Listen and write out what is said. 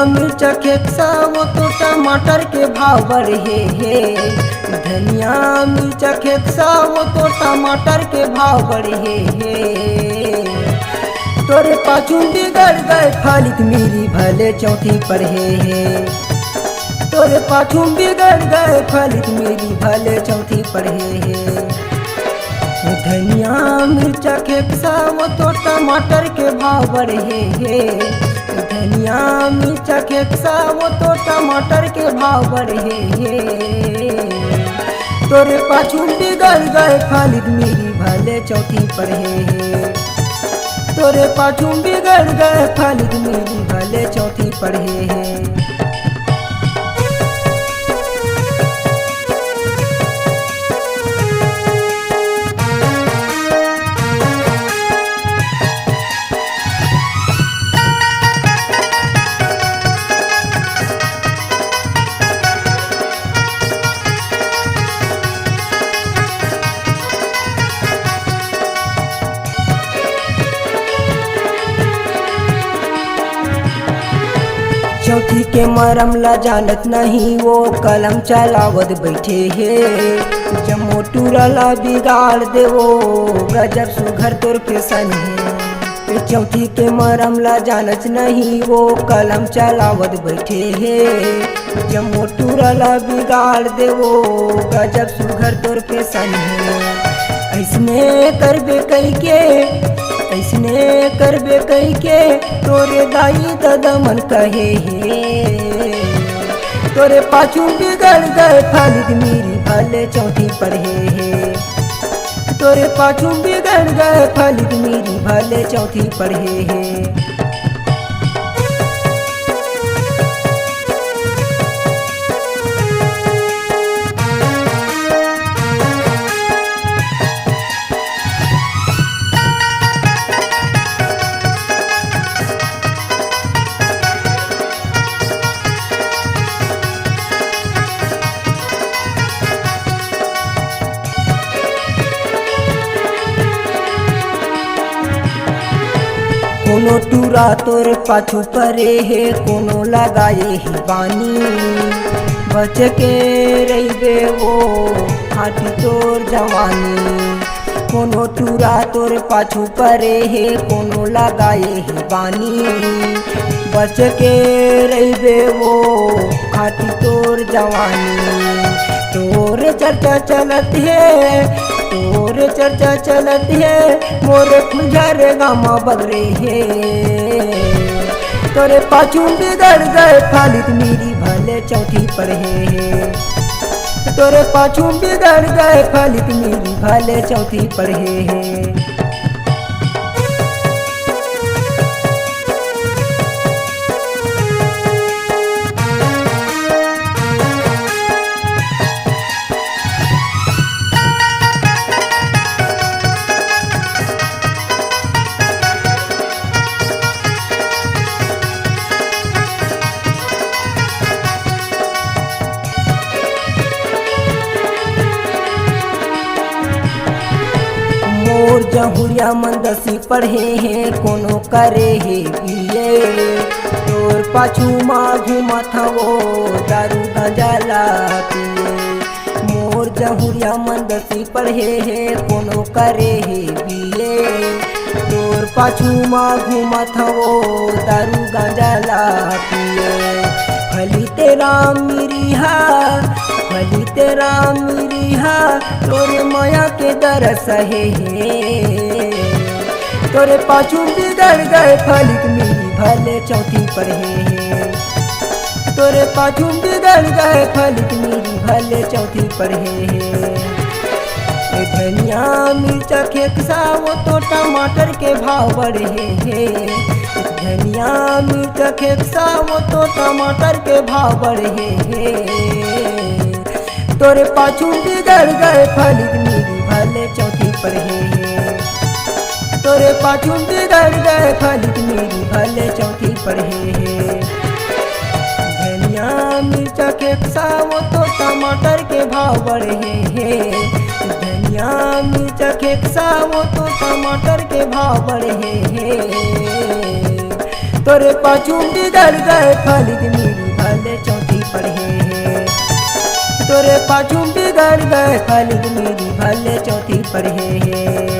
मिर्चा खेकसा वो तो टमाटर के भाव बढ़े हे। धनिया मिर्चा खेकसा वो तो टमाटर के भाव बढ़े हे। तोरे पाछू बिगड़ गए खालिक मेरी भले चौथी पढ़े हे। तोरे पाछू बिगड़ गए खालिक मेरी भले चौथी पढ़े हे। धनिया मिर्चा खेकसा वो तो टमाटर के भाव बढ़े हे। धनिया मिर्चा खेकसा वो तो टमाटर के भाव बढ़े हे। तोरे पाछू बिगड़ गए खालिद मेरी भले चौथी पढ़े हे। तोरे पाछू बिगड़ गए खालिद मेरी भले चौथी पढ़े हे। चौथी के मरम ला जानत नहीं वो कलम चलावत बैठे हे। जब मोटूरा ला बिगाड़ दे वो गजब सुघर तोर फैशन है। चौथी के मरम ला जानत नहीं वो कलम चलावत बैठे हे। जब मोटूरा ला बिगाड़ दे वो गजब सुघर तोर फैशन है। ऐसने करबे कई के ऐसने करबे कई के तोरे दाई ददमन कहे हे। तोरे पाछू बिगड़ गए खालिद मेरी भले चौथी पढ़े हे। तोरे पाछू बिगड़ गए खालिद मेरी भले चौथी पढ़े हे। कोनो टूरा तोर पाछू परे हे कोनो लगाए ही बानी। बच के रहिबे वो हाथी तोर जवानी। कोनो टूरा तोर पाछू परे हे कोनो लगाए ही बानी। बच के रहिबे वो हाथी तोर जवानी। तोर चर्चा चलत है तोर चर्चा चलत है मोरे फुलझारे गामा बगरे हे। तोरे पाछू बिगड़ गए खालिद मेरी भले चौथी पढ़े हे। तोरे पाछू बिगड़ गए खालिद मेरी भले चौथी पढ़े हे। मोर जहुरिया मंदसी पढ़े हैं कोनो करे हे बिये। तोर पाछू माँ घूमत वो दारू गंजाला पिए। मोर जहुरिया मंदसी पढ़े हैं कोनो करे हे बिये। तोर पाछू माँ घूमत वो दारू गंजाला पिए। फली तेरा मिरिहा फली तेरा मिरिहा तोरे माया के दरस हे। तोरे पाछू बिगड़ गए खालिद मेरी भले चौथी पढ़े हे। तोरे पाछू बिगड़ गए खालिद मेरी भले चौथी पढ़े हे। धनिया मिर्चा खेकसा वो तो टमाटर के भाव बढ़े हे। धनिया मिर्चा खेकसा वो तो टमाटर के भाव बढ़े हे। तोरे पाछू बिगड़ गए खालिद मेरी भले चौथी पढ़े हे। तोरे पाछू बिगड़ गए खालिद मेरी भले चौथी पढ़े हे। धनिया मिर्चा खेकसा वो तो टमाटर के भाव बढ़े हे। धनिया मिर्चा खेकसा वो तो टमाटर के भाव बढ़े हे। तोरे पाछू बिगड़ गए खालिद मीरी भले चौथी पढ़े। तोरे पाछू बिगड़ गए खालिद मीरी भले चौथी पढ़े।